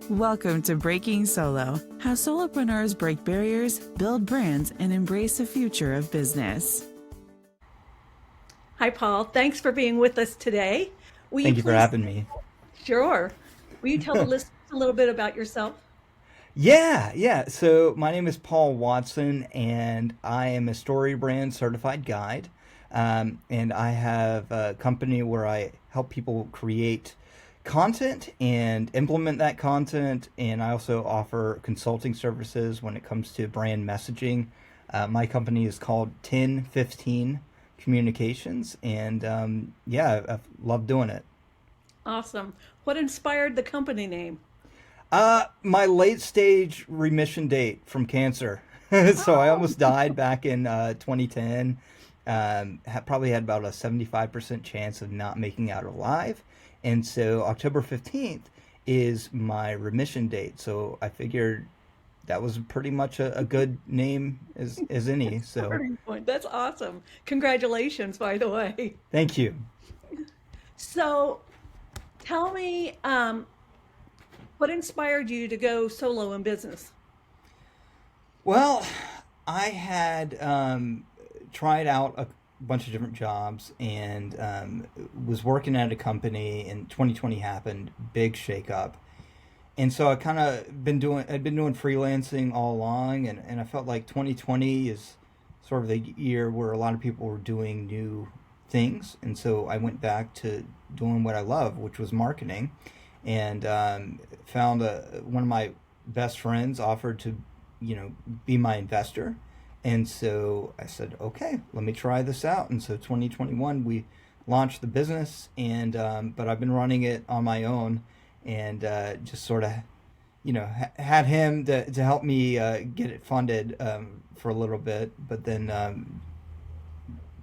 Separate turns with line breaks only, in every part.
Welcome to Breaking Solo, how solopreneurs break barriers, build brands, and embrace the future of business.
Hi, Paul. Thanks for being with us today. Will you
Thank you for
please?
having me.
Sure. Will you tell the listeners a little bit about yourself?
Yeah. So my name is Paul Watson, and I am a story brand certified guide. And I have a company where I help people create content and implement that content. And I also offer consulting services when it comes to brand messaging. My company is called 1015 Communications, and yeah, I love doing it.
Awesome. What inspired the company name?
My late stage remission date from cancer. So I
Oh,
almost died back in 2010. Probably had about a 75% chance of not making out alive. And so October 15th is my remission date. So I figured that was pretty much a good name as any. So
starting point. That's awesome. Congratulations, by the way.
thank you.
So tell me, what inspired you to go solo in business?
Well, I had tried out a bunch of different jobs and was working at a company, and 2020 happened, big shakeup. And so I kind of I'd been doing freelancing all along, and I felt like 2020 is sort of the year where a lot of people were doing new things. And so I went back to doing what I love, which was marketing, and found one of my best friends offered to, be my investor. And so I said, okay, let me try this out. And so 2021, we launched the business, and but I've been running it on my own, and just sort of, had him to help me get it funded for a little bit, but then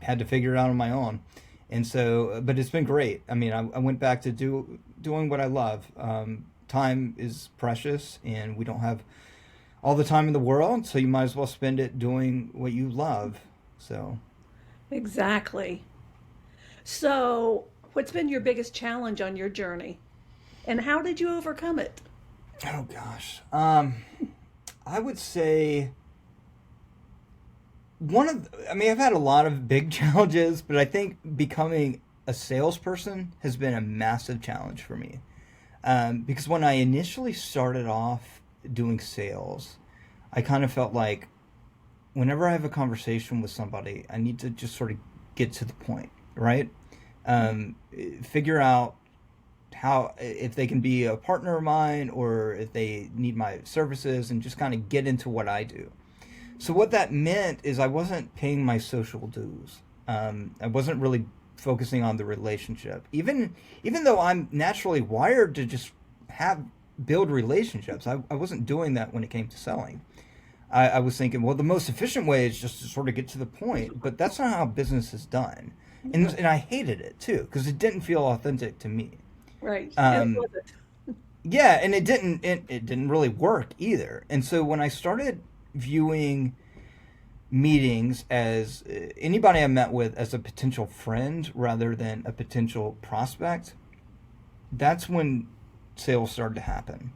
had to figure it out on my own. And so, but it's been great. I mean, I went back to doing what I love. Time is precious, and we don't have all the time in the world, so you might as well spend it doing what you love. So,
Exactly. So, what's been your biggest challenge on your journey, and how did you overcome it?
oh gosh, I would say I mean, I've had a lot of big challenges, but I think becoming a salesperson has been a massive challenge for me. Because when I initially started off doing sales, I kind of felt like whenever I have a conversation with somebody, I need to just sort of get to the point, right? Um, Figure out how, if they can be a partner of mine or if they need my services, and just kind of get into what I do. So what that meant is I wasn't paying my social dues. I wasn't really focusing on the relationship. Even though I'm naturally wired to just have build relationships, I wasn't doing that when it came to selling. I was thinking, well, the most efficient way is just to sort of get to the point, but that's not how business is done. And I hated it too because it didn't feel authentic to me.
Right. And
Um,
was it?
yeah, and it didn't really work either. And so when I started viewing meetings as anybody I met with as a potential friend rather than a potential prospect, that's when sales started to happen,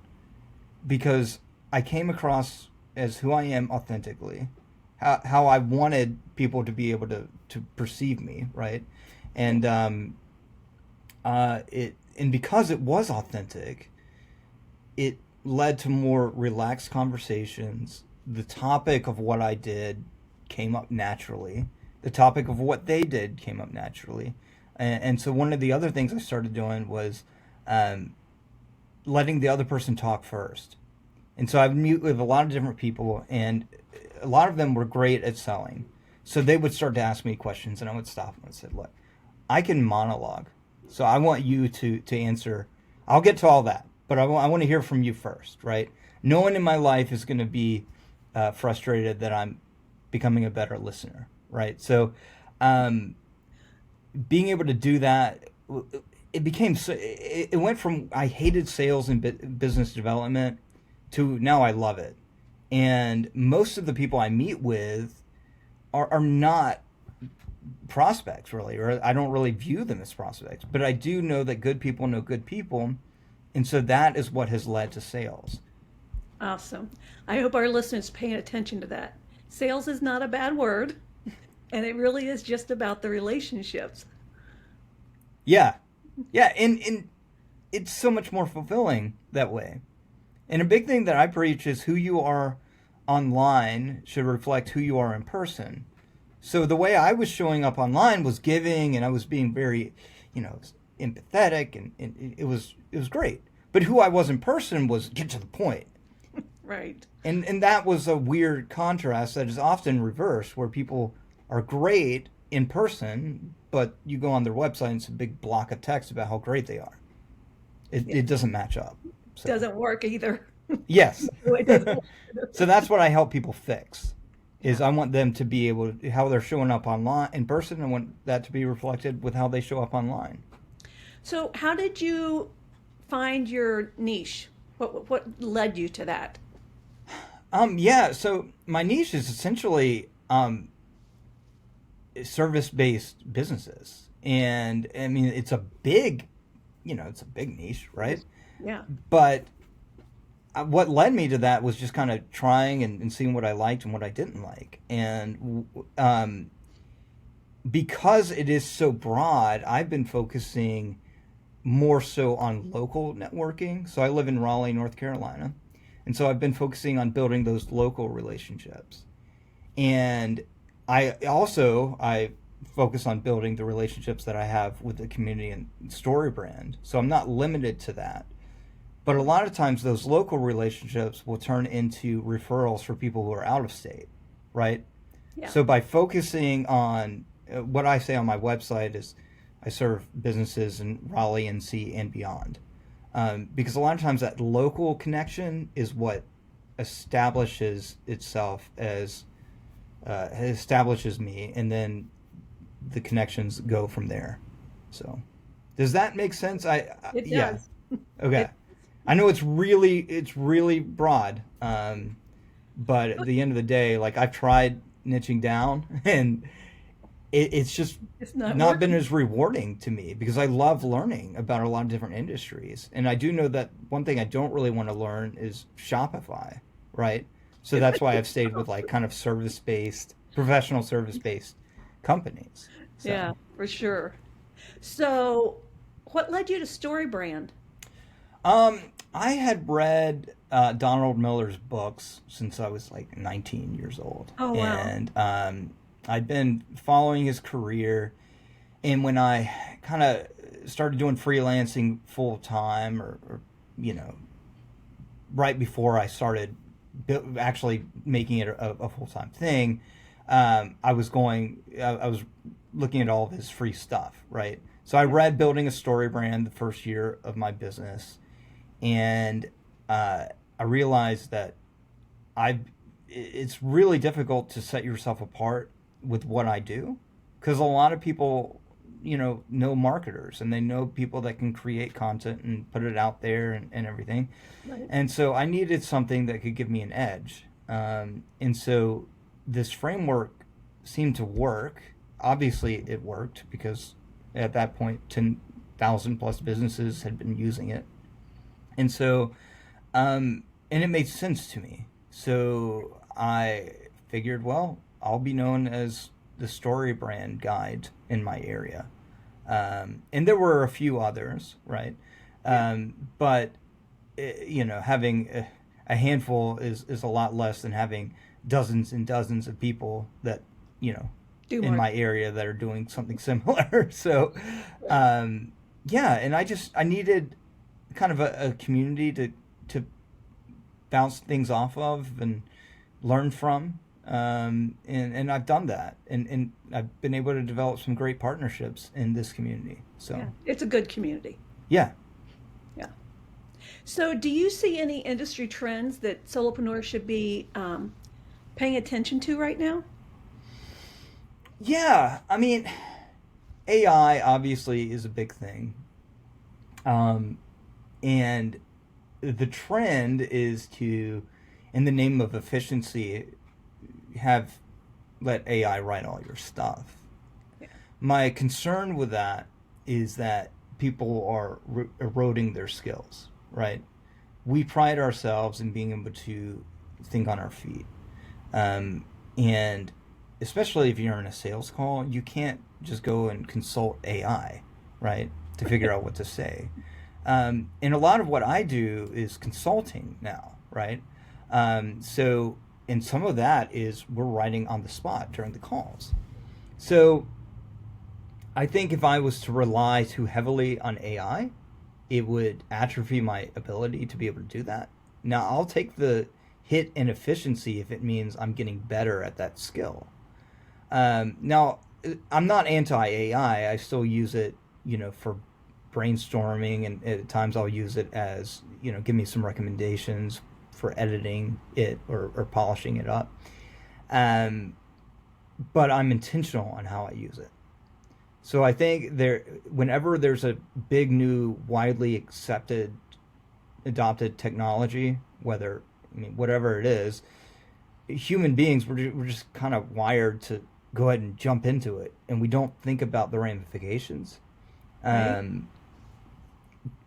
because I came across as who I am authentically, how I wanted people to be able to perceive me, right? And it and because it was authentic, it led to more relaxed conversations. The topic of what I did came up naturally. The topic of what they did came up naturally. And so one of the other things I started doing was um, letting the other person talk first. And so I've met with a lot of different people, and a lot of them were great at selling. So they would start to ask me questions, and I would stop them and say, look, I can monologue. So I want you to answer. I'll get to all that, but I want to hear from you first, right? No one in my life is going to be frustrated that I'm becoming a better listener, right? So um, being able to do that, it became it went from I hated sales and business development to now I love it. And most of the people I meet with are not prospects really, or I don't really view them as prospects, but I do know that good people know good people, And so that is what has led to sales.
Awesome. I hope our listeners paying attention to that. Sales is not a bad word, and it really is just about the relationships.
Yeah. Yeah. And it's so much more fulfilling that way. And a big thing that I preach is who you are online should reflect who you are in person. So the way I was showing up online was giving, and I was being very, empathetic, and it was great. But who I was in person was get to the point.
Right.
And that was a weird contrast that is often reversed, where people are great in person, but you go on their website and it's a big block of text about how great they are. It doesn't match up. So.
Doesn't work either.
Yes.
It doesn't work either.
So that's what I help people fix. Is I want them to be able to, how they're showing up online in person, I want that to be reflected with how they show up online.
So how did you find your niche? What led you to that?
Yeah, so my niche is essentially service-based businesses. And I mean, it's a big niche, right?
Yeah.
But what led me to that was just kind of trying and seeing what I liked and what I didn't like. And because it is so broad, I've been focusing more so on local networking. So I live in Raleigh, North Carolina. And so I've been focusing on building those local relationships. And I focus on building the relationships that I have with the community and story brand. So I'm not limited to that. But a lot of times those local relationships will turn into referrals for people who are out of state, right?
Yeah.
So by focusing on what I say on my website is I serve businesses in Raleigh, NC, and beyond. Because a lot of times that local connection is what establishes itself as, establishes me, and then the connections go from there. So does that make sense?
It does.
Yeah. Okay. I know it's really broad, but at the end of the day, like I've tried niching down, and it's just
It's
not been as rewarding to me because I love learning about a lot of different industries, and I do know that one thing I don't really want to learn is Shopify, right? So that's why I've stayed with like kind of professional service-based companies. So.
Yeah, for sure. So, what led you to StoryBrand?
I had read Donald Miller's books since I was like 19 years old.
Oh, wow.
And I'd been following his career. And when I kind of started doing freelancing full time, or right before I started actually making it a full time thing, I was looking at all of his free stuff, right? So I read Building a Story Brand the first year of my business. And I realized that it's really difficult to set yourself apart with what I do, because a lot of people, know marketers, and they know people that can create content and put it out there and everything.
Right.
And so I needed something that could give me an edge. And so this framework seemed to work. Obviously it worked because at that point 10,000 plus businesses had been using it. And so, and it made sense to me. So I figured, well, I'll be known as the story brand guide in my area. And there were a few others, right? But, having a handful is a lot less than having dozens and dozens of people that, in my area that are doing something similar. So, and I needed kind of a community to bounce things off of and learn from, and I've done that, and I've been able to develop some great partnerships in this community. So
Yeah, it's a good community.
yeah.
Yeah. So, do you see any industry trends that solopreneurs should be paying attention to right now?
Yeah, I mean, AI obviously is a big thing. And the trend is to, in the name of efficiency, let AI write all your stuff.
Yeah.
My concern with that is that people are eroding their skills, right? We pride ourselves in being able to think on our feet. And especially if you're in a sales call, you can't just go and consult AI, right, to figure out what to say. And a lot of what I do is consulting now, right? So, and some of that is we're writing on the spot during the calls. So I think if I was to rely too heavily on AI, it would atrophy my ability to be able to do that. Now, I'll take the hit in efficiency if it means I'm getting better at that skill. Now, I'm not anti AI. I still use it, for brainstorming, and at times I'll use it as, give me some recommendations for editing it or polishing it up. But I'm intentional on how I use it. So I think whenever there's a big new, widely accepted, adopted technology, whatever it is, human beings we're just kind of wired to go ahead and jump into it, and we don't think about the ramifications.
Right.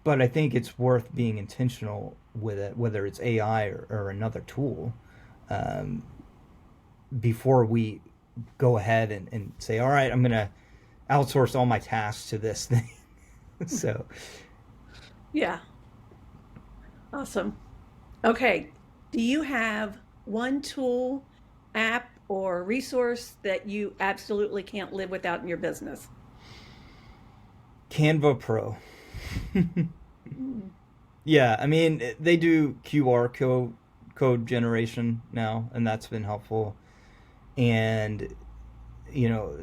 But I think it's worth being intentional with it, whether it's AI or another tool, before we go ahead and say, all right, I'm going to outsource all my tasks to this thing. So,
Yeah. Awesome. Okay. Do you have one tool, app, or resource that you absolutely can't live without in your business?
Canva Pro.
Mm.
Yeah, I mean, they do code generation now, and that's been helpful. And,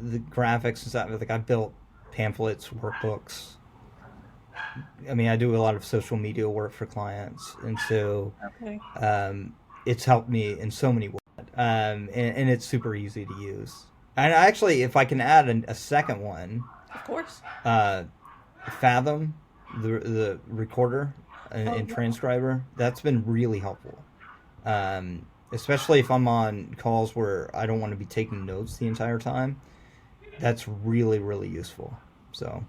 the graphics and stuff, like I built pamphlets, workbooks. I mean, I do a lot of social media work for clients, and so
Okay.
it's helped me in so many ways. And it's super easy to use. And actually, if I can add a second one,
Of course.
uh, Fathom, the recorder
Oh,
and
yeah.
transcriber, that's been really helpful. Especially if I'm on calls where I don't want to be taking notes the entire time. That's really, really useful. So,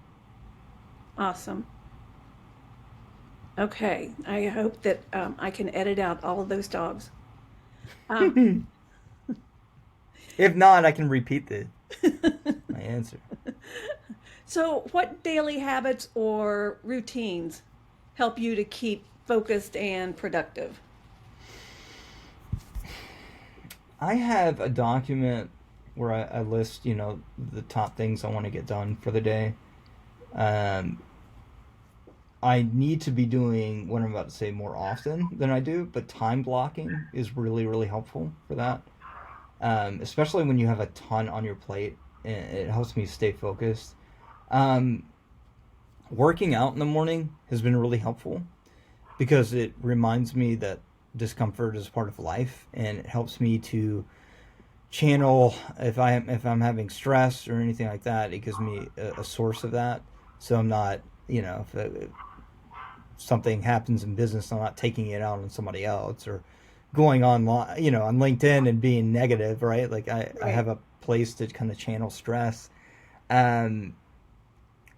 Awesome. Okay. I hope that I can edit out all of those dogs. Um,
if not, I can repeat my answer.
so, what daily habits or routines help you to keep focused and productive?
I have a document where I list, the top things I want to get done for the day. Um, I need to be doing what I'm about to say more often than I do, but time blocking is really, really helpful for that. Especially when you have a ton on your plate, and it helps me stay focused. Um, Working out in the morning has been really helpful because it reminds me that discomfort is part of life, and it helps me to channel if I'm having stress or anything like that. It gives me a source of that, so I'm not, if something happens in business, I'm not taking it out on somebody else or going online, on LinkedIn and being negative, right? Like I
Right.
have a place to kind of channel stress. Um,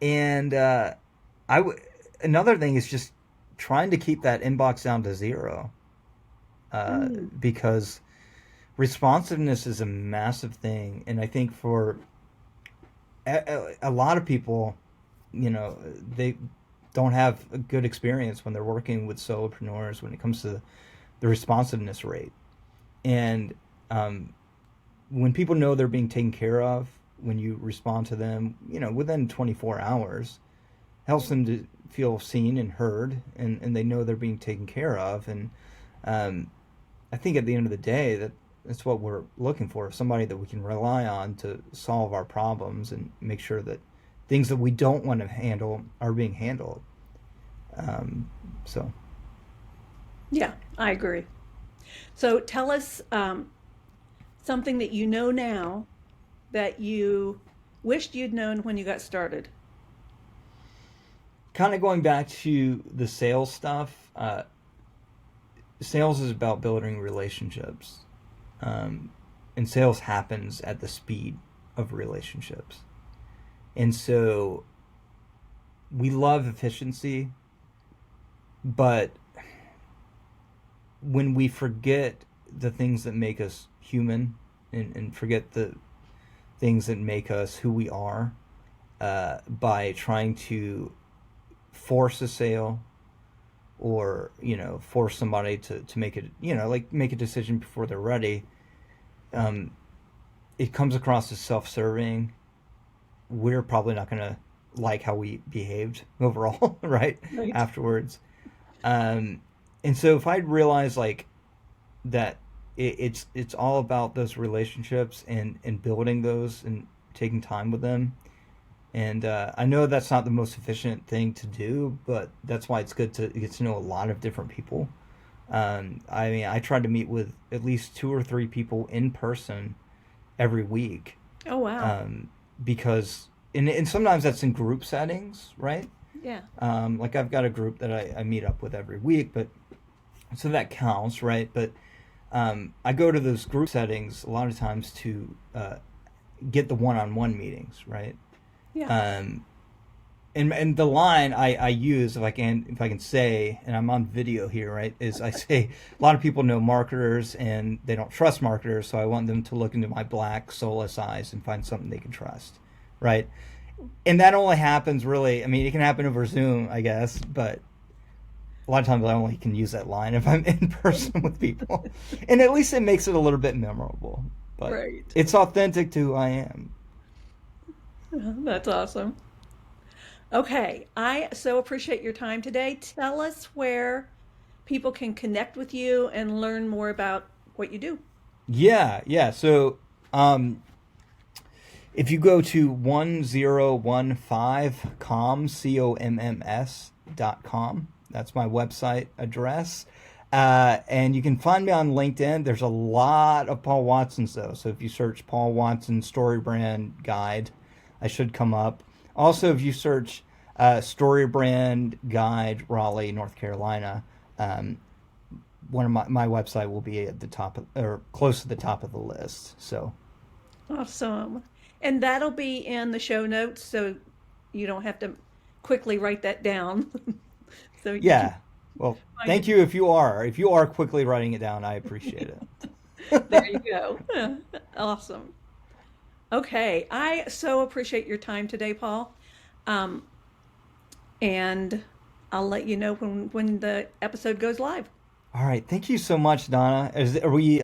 and I w- Another thing is just trying to keep that inbox down to zero,
Mm,
because responsiveness is a massive thing, and I think for a lot of people, they don't have a good experience when they're working with solopreneurs when it comes to the responsiveness rate. And um, when people know they're being taken care of, when you respond to them, within 24 hours, helps them to feel seen and heard, and they know they're being taken care of. And um, I think at the end of the day, that's what we're looking for, somebody that we can rely on to solve our problems and make sure that things that we don't want to handle are being handled. Um, so,
yeah, I agree. So, tell us something that you know now that you wished you'd known when you got started.
kind of going back to the sales stuff, sales is about building relationships. Um, and sales happens at the speed of relationships. And so we love efficiency, But when we forget the things that make us human, and forget the things that make us who we are, by trying to force a sale, or force somebody to make it, like make a decision before they're ready, it comes across as self-serving. We're probably not going to like how we behaved overall, right?
Right.
Afterwards. And so if I'd realized like that it's all about those relationships, and building those, and taking time with them. And I know that's not the most efficient thing to do, but that's why it's good to get to know a lot of different people. I mean, I try to meet with at least 2 or 3 people in person every week,
Oh, wow.
because and sometimes that's in group settings, right?
Yeah.
Like I've got a group that I meet up with every week, but so that counts, right? But I go to those group settings a lot of times to get the one-on-one meetings, right?
Yeah.
And the line I use, if I can say, and I'm on video here, right, is I say a lot of people know marketers and they don't trust marketers, so I want them to look into my black soulless eyes and find something they can trust, right? And that only happens really, I mean, it can happen over Zoom, I guess, but a lot of times I only can use that line if I'm in person with people. And at least it makes it a little bit memorable. But
Right.
it's authentic to who I am.
That's awesome. Okay. I so appreciate your time today. Tell us where people can connect with you and learn more about what you do.
Yeah, yeah. So if you go to 1015comms.com, that's my website address. And you can find me on LinkedIn. There's a lot of Paul Watson's though. So if you search Paul Watson Story Brand Guide, I should come up. Also, if you search Story Brand Guide Raleigh, North Carolina, one of my website will be at the top of, or close to the top of the list. So
Awesome. And that'll be in the show notes, so you don't have to quickly write that down. So you can
yeah. Well,
find
thank
it.
you if you are quickly writing it down. I appreciate it.
There you go. Awesome. Okay. I so appreciate your time today, Paul. Um, and I'll let you know when the episode goes live.
All right. Thank you so much, Donna. Are we